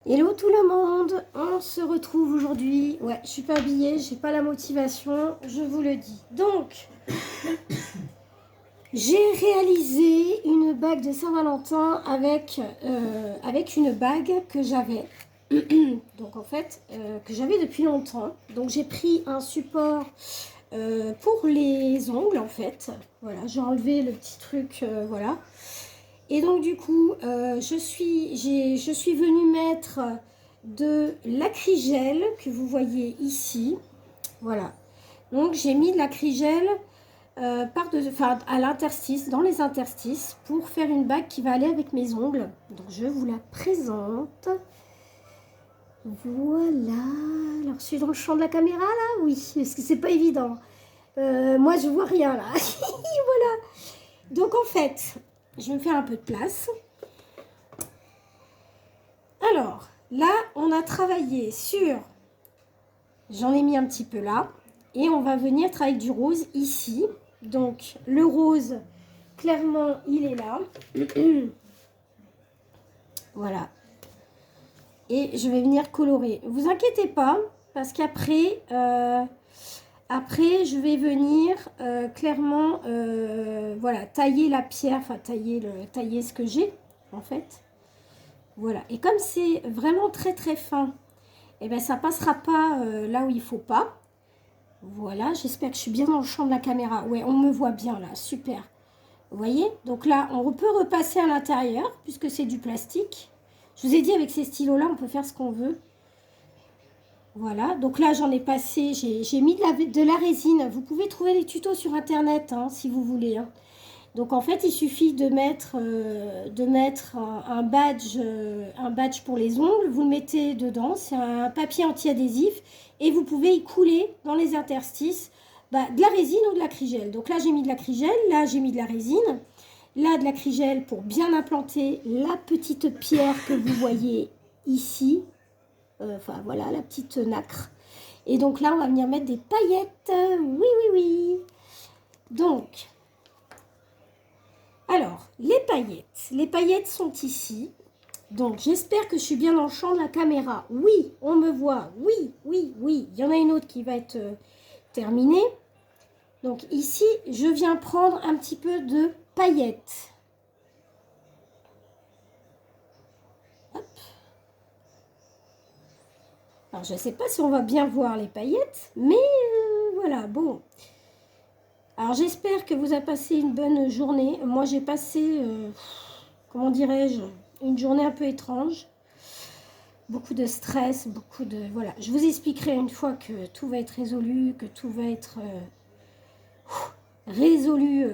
Hello tout le monde, on se retrouve aujourd'hui. Ouais, je suis pas habillée, j'ai pas la motivation, je vous le dis. Donc, j'ai réalisé une bague de Saint-Valentin avec une bague que j'avais. Donc en fait, que j'avais depuis longtemps. Donc j'ai pris un support pour les ongles en fait. Voilà, j'ai enlevé le petit truc, voilà. Et donc du coup, je suis venue mettre de l'acrygel que vous voyez ici. Voilà. Donc j'ai mis de l'acrygel à l'interstice, dans les interstices, pour faire une bague qui va aller avec mes ongles. Donc je vous la présente. Voilà. Alors je suis dans le champ de la caméra là, oui, parce que c'est pas évident. Moi je vois rien là. Voilà. Donc en fait, je vais me faire un peu de place. Alors, là, on a travaillé sur... J'en ai mis un petit peu là. Et on va venir travailler du rose ici. Donc, le rose, clairement, il est là. Voilà. Et je vais venir colorer. Vous inquiétez pas, parce qu'après... Après, je vais venir clairement voilà, tailler la pierre, enfin tailler ce que j'ai, en fait. Voilà, et comme c'est vraiment très très fin, et ben ça passera pas là où il faut pas. Voilà, j'espère que je suis bien dans le champ de la caméra. Ouais, on me voit bien là, super. Vous voyez? Donc là, on peut repasser à l'intérieur, puisque c'est du plastique. Je vous ai dit, avec ces stylos-là, on peut faire ce qu'on veut. Voilà, donc là, j'en ai passé, j'ai mis de la résine. Vous pouvez trouver les tutos sur Internet, hein, si vous voulez, hein. Donc en fait, il suffit de mettre un badge pour les ongles. Vous le mettez dedans, c'est un papier anti-adhésif. Et vous pouvez y couler dans les interstices de la résine ou de l'acrygel. Donc là, j'ai mis de l'acrygel, là, j'ai mis de la résine. Là, de l'acrygel pour bien implanter la petite pierre que vous voyez ici. Enfin, voilà, la petite nacre. Et donc là, on va venir mettre des paillettes. Oui, oui, oui. Donc... Alors, les paillettes sont ici. Donc, j'espère que je suis bien dans le champ de la caméra. Oui, on me voit. Oui, oui, oui. Il y en a une autre qui va être terminée. Donc, ici, je viens prendre un petit peu de paillettes. Hop. Alors, je ne sais pas si on va bien voir les paillettes, mais voilà, bon. Alors, j'espère que vous avez passé une bonne journée. Moi, j'ai passé, comment dirais-je, une journée un peu étrange. Beaucoup de stress, beaucoup de... Voilà, je vous expliquerai une fois que tout va être résolu, que tout va être résolu,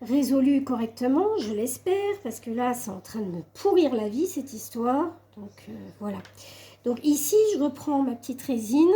résolu correctement, je l'espère, parce que là, c'est en train de me pourrir la vie, cette histoire. Donc, voilà. Donc, ici, je reprends ma petite résine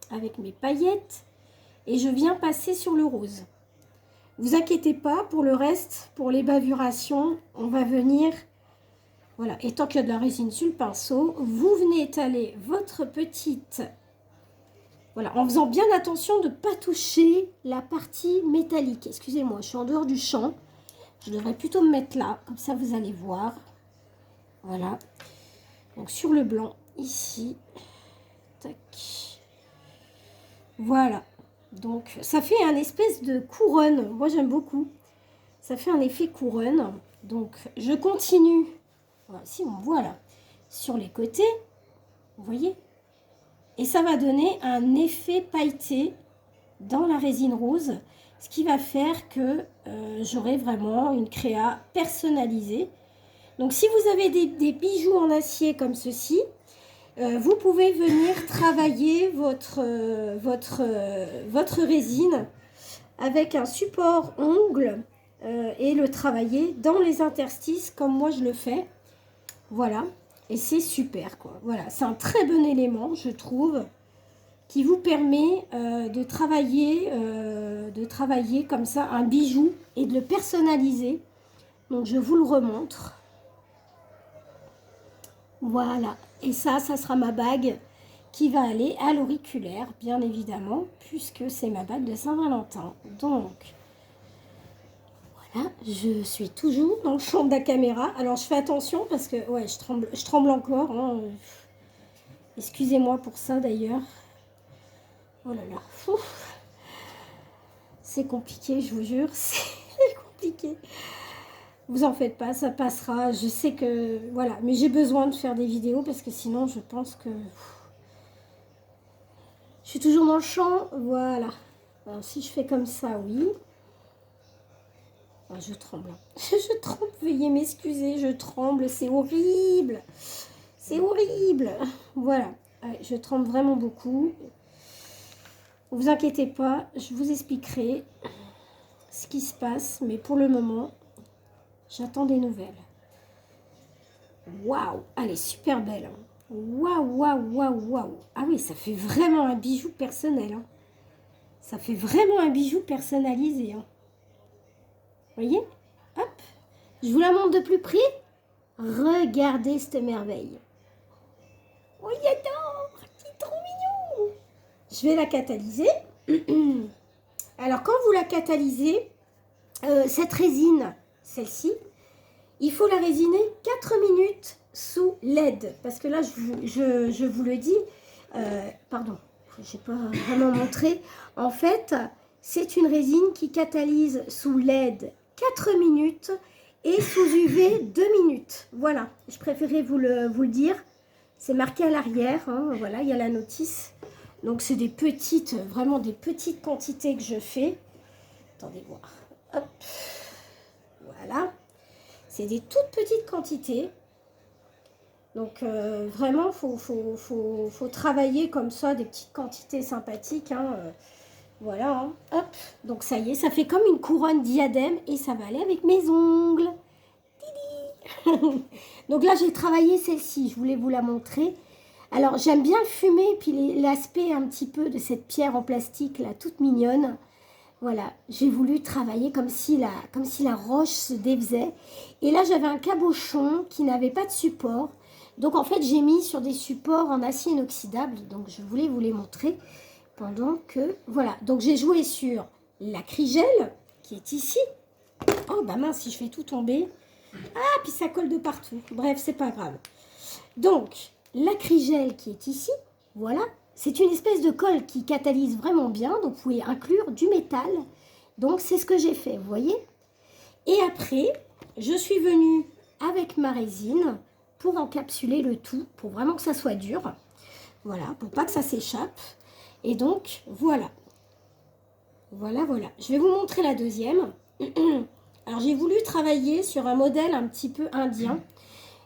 avec mes paillettes et je viens passer sur le rose. Vous inquiétez pas, pour le reste, pour les bavurations, on va venir... Voilà, et tant qu'il y a de la résine sur le pinceau, vous venez étaler votre petite... Voilà, en faisant bien attention de ne pas toucher la partie métallique. Excusez-moi, je suis en dehors du champ. Je devrais plutôt me mettre là, comme ça vous allez voir. Voilà. Donc sur le blanc, ici. Tac. Voilà. Donc ça fait un espèce de couronne. Moi j'aime beaucoup. Ça fait un effet couronne. Donc je continue. Voilà, si on voit là, sur les côtés, vous voyez, et ça va donner un effet pailleté dans la résine rose, ce qui va faire que j'aurai vraiment une créa personnalisée. Donc si vous avez des bijoux en acier comme ceci, vous pouvez venir travailler votre résine avec un support ongle et le travailler dans les interstices comme moi je le fais. Voilà, et c'est super quoi. Voilà, c'est un très bon élément, je trouve, qui vous permet de travailler comme ça un bijou et de le personnaliser. Donc je vous le remontre. Voilà, et ça sera ma bague qui va aller à l'auriculaire, bien évidemment, puisque c'est ma bague de Saint-Valentin. Donc, Ah, je suis toujours dans le champ de la caméra. Alors, je fais attention parce que, ouais, je tremble encore. Hein. Excusez-moi pour ça, d'ailleurs. Oh là là. C'est compliqué, je vous jure. C'est compliqué. Vous en faites pas, ça passera. Je sais que, voilà. Mais j'ai besoin de faire des vidéos parce que sinon, je pense que... Je suis toujours dans le champ. Voilà. Alors, si je fais comme ça, oui. Ah, je tremble. Je tremble, veuillez m'excuser, je tremble, c'est horrible. C'est horrible. Voilà, je tremble vraiment beaucoup. Ne vous inquiétez pas, je vous expliquerai ce qui se passe, mais pour le moment, j'attends des nouvelles. Waouh, elle est super belle. Waouh, waouh, waouh, waouh. Ah oui, ça fait vraiment un bijou personnel. Hein. Ça fait vraiment un bijou personnalisé. Hein. Vous voyez? Hop, je vous la montre de plus près. Regardez cette merveille. Oh, j'adore, c'est trop mignon. Je vais la catalyser. Alors, quand vous la catalysez, cette résine, celle-ci, il faut la résiner 4 minutes sous LED. Parce que là, je vous le dis, pardon, je n'ai pas vraiment montré. En fait, c'est une résine qui catalyse sous LED 4 minutes et sous UV 2 minutes. Voilà, je préférais vous le dire. C'est marqué à l'arrière, hein, voilà, il y a la notice. Donc, c'est des petites, vraiment des petites quantités que je fais. Attendez voir. Hop. Voilà. C'est des toutes petites quantités. Donc, vraiment, faut travailler comme ça, des petites quantités sympathiques. Hein, voilà. Hein. Hop. Donc, ça y est, ça fait comme une couronne diadème et ça va aller avec mes ongles. Donc là, j'ai travaillé celle-ci. Je voulais vous la montrer. Alors, j'aime bien le fumer, puis l'aspect un petit peu de cette pierre en plastique, là, toute mignonne. Voilà, j'ai voulu travailler comme si la roche se défaisait. Et là, j'avais un cabochon qui n'avait pas de support. Donc, en fait, j'ai mis sur des supports en acier inoxydable. Donc, je voulais vous les montrer pendant que... Voilà, donc j'ai joué sur l'acrygel qui est ici. Oh, bah mince, si je fais tout tomber... Ah, puis ça colle de partout. Bref, c'est pas grave. Donc, l'acrygel qui est ici, voilà, c'est une espèce de colle qui catalyse vraiment bien. Donc, vous pouvez inclure du métal. Donc, c'est ce que j'ai fait, vous voyez. Et après, je suis venue avec ma résine pour encapsuler le tout, pour vraiment que ça soit dur. Voilà, pour pas que ça s'échappe. Et donc, voilà. Voilà, voilà. Je vais vous montrer la deuxième. Alors, j'ai voulu travailler sur un modèle un petit peu indien,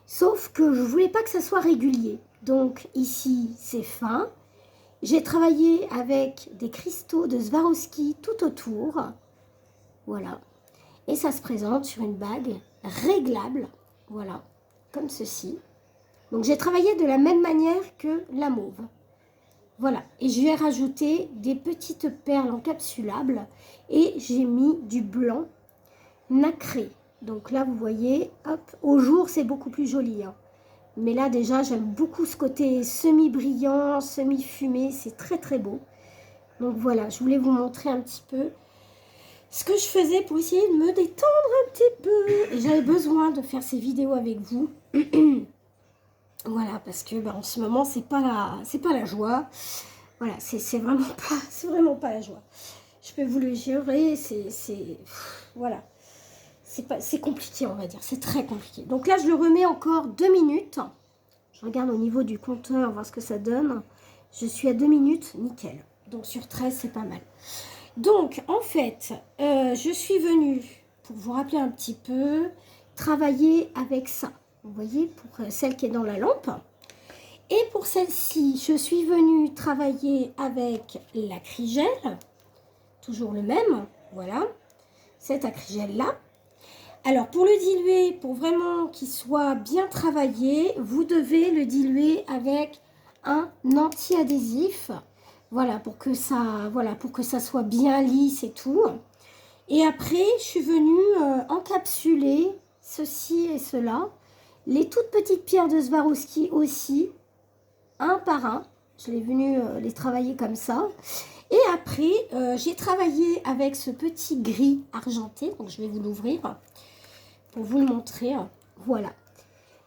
sauf que je ne voulais pas que ça soit régulier. Donc, ici, c'est fin. J'ai travaillé avec des cristaux de Swarovski tout autour. Voilà. Et ça se présente sur une bague réglable. Voilà, comme ceci. Donc, j'ai travaillé de la même manière que la mauve. Voilà. Et je lui ai rajouté des petites perles encapsulables et j'ai mis du blanc nacré. Donc là, vous voyez, hop, au jour, c'est beaucoup plus joli. Hein. Mais là, déjà, j'aime beaucoup ce côté semi-brillant, semi-fumé. C'est très, très beau. Donc voilà, je voulais vous montrer un petit peu ce que je faisais pour essayer de me détendre un petit peu. Et j'avais besoin de faire ces vidéos avec vous. Voilà, parce que en ce moment, c'est pas la joie. Voilà, c'est vraiment pas la joie. Je peux vous le jurer, voilà. C'est compliqué, on va dire. C'est très compliqué. Donc là, je le remets encore 2 minutes. Je regarde au niveau du compteur, voir ce que ça donne. Je suis à 2 minutes, nickel. Donc sur 13, c'est pas mal. Donc, en fait, je suis venue, pour vous rappeler un petit peu, travailler avec ça. Vous voyez, pour celle qui est dans la lampe. Et pour celle-ci, je suis venue travailler avec l'acrygel. Toujours le même, voilà. Cet acrygel-là. Alors, pour le diluer, pour vraiment qu'il soit bien travaillé, vous devez le diluer avec un anti-adhésif. Voilà, pour que ça soit bien lisse et tout. Et après, je suis venue encapsuler ceci et cela. Les toutes petites pierres de Swarovski aussi, un par un. Je l'ai venue les travailler comme ça. Et après, j'ai travaillé avec ce petit gris argenté. Donc, je vais vous l'ouvrir pour vous le montrer. Voilà.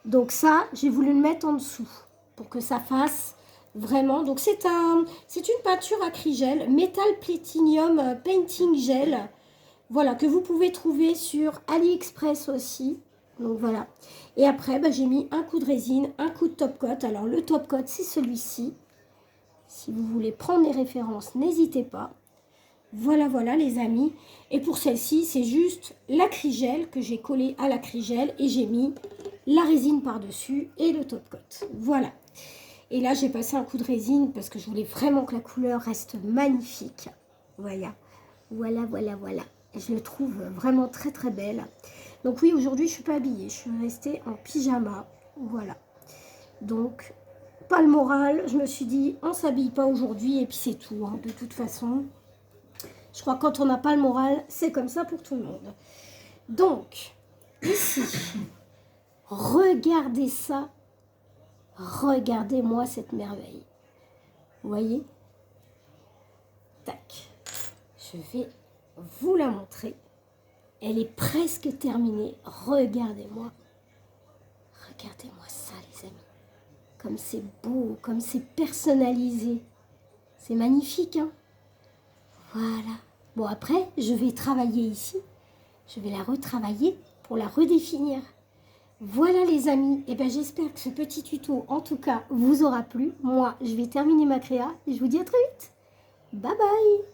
Donc ça, j'ai voulu le mettre en dessous pour que ça fasse vraiment. Donc c'est une peinture acrygel, Metal Platinum Painting Gel. Voilà, que vous pouvez trouver sur AliExpress aussi. Donc voilà. Et après, bah, j'ai mis un coup de résine, un coup de top coat. Alors le top coat, c'est celui-ci. Si vous voulez prendre les références, n'hésitez pas. Voilà, voilà les amis. Et pour celle-ci, c'est juste l'acrygel que j'ai collé à l'acrygel et j'ai mis la résine par-dessus et le top coat. Voilà. Et là, j'ai passé un coup de résine parce que je voulais vraiment que la couleur reste magnifique. Voilà. Voilà, voilà, voilà. Et je le trouve vraiment très, très belle. Donc oui, aujourd'hui, je ne suis pas habillée. Je suis restée en pyjama. Voilà. Donc, pas le moral. Je me suis dit, on ne s'habille pas aujourd'hui et puis c'est tout. Hein. De toute façon, je crois que quand on n'a pas le moral, c'est comme ça pour tout le monde. Donc, ici, regardez ça. Regardez-moi cette merveille. Vous voyez? Tac. Je vais vous la montrer. Elle est presque terminée. Regardez-moi. Regardez-moi ça, les amis. Comme c'est beau, comme c'est personnalisé. C'est magnifique, hein? Voilà. Bon, après, je vais travailler ici. Je vais la retravailler pour la redéfinir. Voilà les amis, et ben j'espère que ce petit tuto, en tout cas, vous aura plu. Moi, je vais terminer ma créa et je vous dis à très vite. Bye bye!